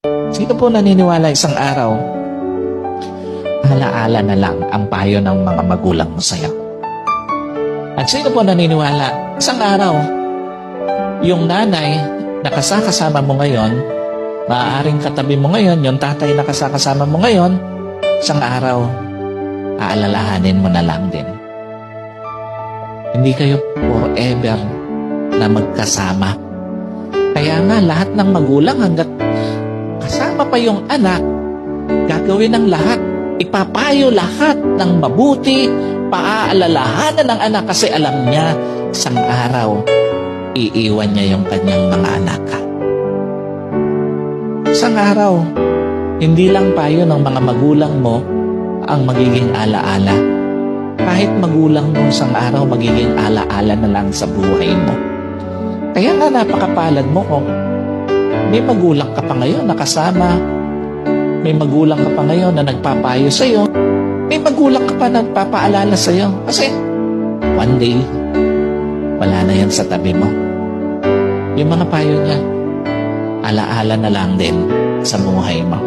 Sino po naniniwala isang araw, alaala na lang ang payo ng mga magulang mo sa'yo? At sino po naniniwala, isang araw, yung nanay na kasama mo ngayon, maaaring katabi mo ngayon, yung tatay na kasama mo ngayon, isang araw, aalalahanin mo na lang din. Hindi kayo forever na magkasama. Kaya nga, lahat ng magulang hanggat kasama pa yung anak, gagawin ng lahat. Ipapayo lahat ng mabuti, paaalalahanan ng anak kasi alam niya, isang araw, iiwan niya yung kanyang mga anak. Isang araw, hindi lang payo ng mga magulang mo ang magiging alaala. Kahit magulang mo isang araw, magiging alaala na lang sa buhay mo. Kaya nga napakapalad mo kung may magulang ka pa ngayon na kasama, may magulang ka pa ngayon na nagpapayo sa'yo, may magulang ka pa na nagpapaalala sa'yo. Kasi one day, wala na yan sa tabi mo. Yung mga payo niya, alaala na lang din sa buhay mo.